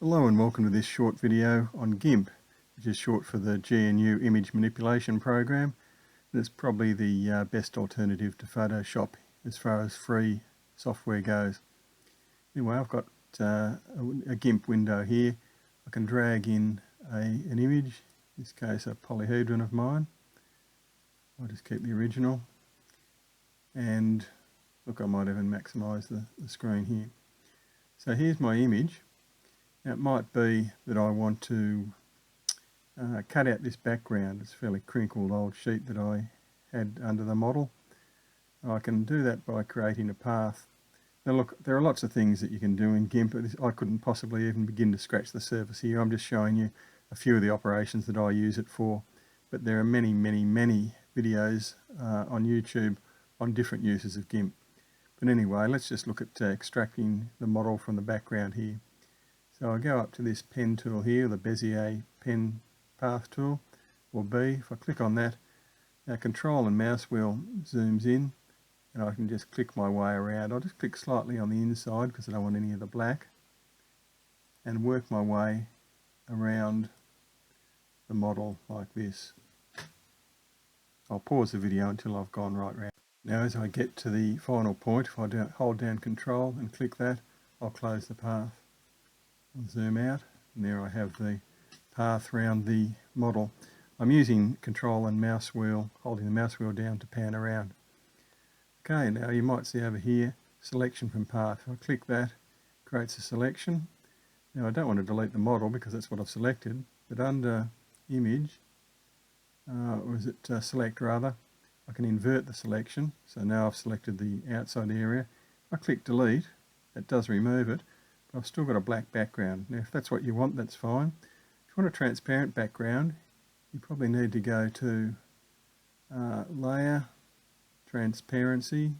Hello and welcome to this short video on GIMP, which is short for the GNU Image Manipulation Program. And it's probably the best alternative to Photoshop as far as free software goes. Anyway, I've got a GIMP window here. I can drag in an image, in this case a polyhedron of mine. I'll just keep the original. And look, I might even maximise the screen here. So here's my image. Now it might be that I want to cut out this background. It's a fairly crinkled old sheet that I had under the model. I can do that by creating a path. Now look, there are lots of things that you can do in GIMP. I couldn't possibly even begin to scratch the surface here. I'm just showing you a few of the operations that I use it for. But there are many videos on YouTube on different uses of GIMP. But anyway, let's just look at extracting the model from the background here. So I go up to this pen tool here, the Bezier pen path tool, or B. If I click on that, now control and mouse wheel zooms in, and I can just click my way around. I'll just click slightly on the inside because I don't want any of the black, and work my way around the model like this. I'll pause the video until I've gone right round. Now as I get to the final point, if I hold down control and click that, I'll close the path. I'll zoom out, and there I have the path round the model. I'm using control and mouse wheel, holding the mouse wheel down to pan around. Okay, now you might see over here, selection from path. If I click that, it creates a selection. Now I don't want to delete the model because that's what I've selected, but under image, or is it select rather, I can invert the selection. So now I've selected the outside area. If I click delete, it does remove it. I've still got a black background. Now if that's what you want, that's fine. If you want a transparent background, you probably need to go to Layer, Transparency,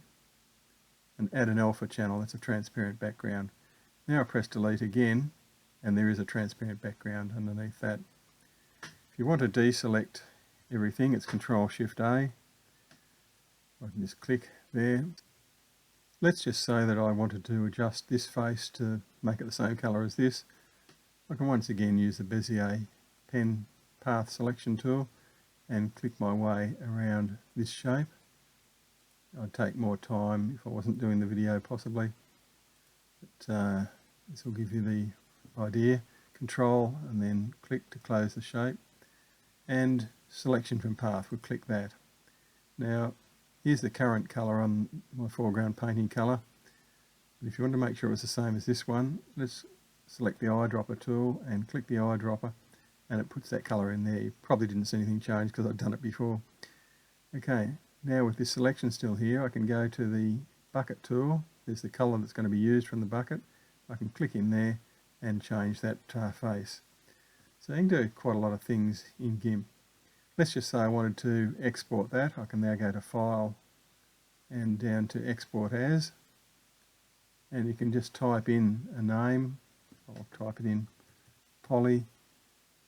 and add an alpha channel. That's a transparent background. Now I press delete again, and there is a transparent background underneath that. If you want to deselect everything, it's Control-Shift-A. I can just click there. Let's just say that I wanted to adjust this face to make it the same colour as this. I can once again use the Bezier pen path selection tool and click my way around this shape. I'd take more time if I wasn't doing the video possibly, but this will give you the idea. Control and then click to close the shape, and selection from path, we'll click that. Now here's the current colour on my foreground painting colour. But if you want to make sure it's the same as this one, let's select the eyedropper tool and click the eyedropper, and it puts that colour in there. You probably didn't see anything change because I've done it before. Okay, now with this selection still here, I can go to the bucket tool. There's the colour that's going to be used from the bucket. I can click in there and change that face. So you can do quite a lot of things in GIMP. Let's just say I wanted to export that. I can now go to File and down to Export As, and you can just type in a name. I'll type it in poly,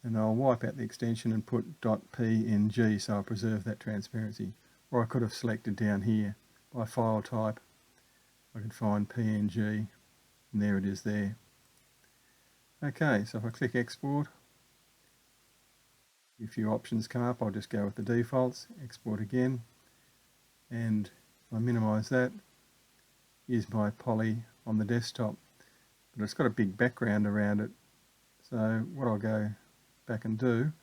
and I'll wipe out the extension and put .png, so I'll preserve that transparency. Or I could have selected down here by file type. I can find PNG, and there it is there. Okay, so if I click Export, a few options come up. I'll just go with the defaults, export again, and if I minimise that, here's my poly on the desktop, but it's got a big background around it. So what I'll go back and do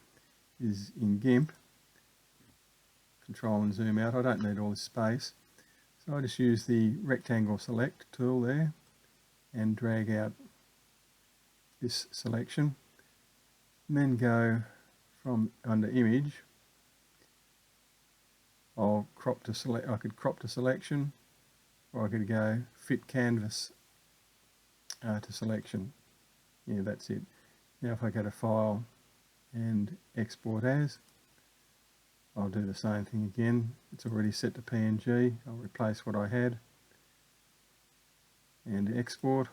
is in GIMP, control and zoom out. I don't need all this space, so I just use the rectangle select tool there and drag out this selection, and then go from under image, I'll crop to select. I could crop to selection, or I could go fit canvas to selection. Yeah, that's it. Now if I go to File and Export As, I'll do the same thing again. It's already set to PNG. I'll replace what I had and export.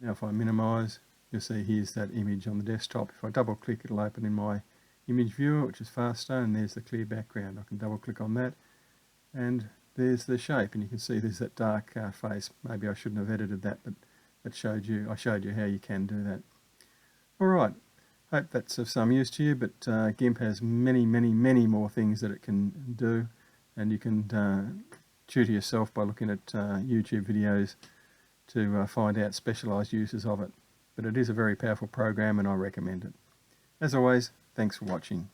Now if I minimise, you'll see here's that image on the desktop. If I double click, it'll open in my image viewer, which is faster, and there's the clear background. I can double click on that, and there's the shape, and you can see there's that dark face. Maybe I shouldn't have edited that, but I showed you how you can do that. Alright, hope that's of some use to you, but GIMP has many more things that it can do, and you can tutor yourself by looking at YouTube videos to find out specialised uses of it. But it is a very powerful program and I recommend it. As always, thanks for watching.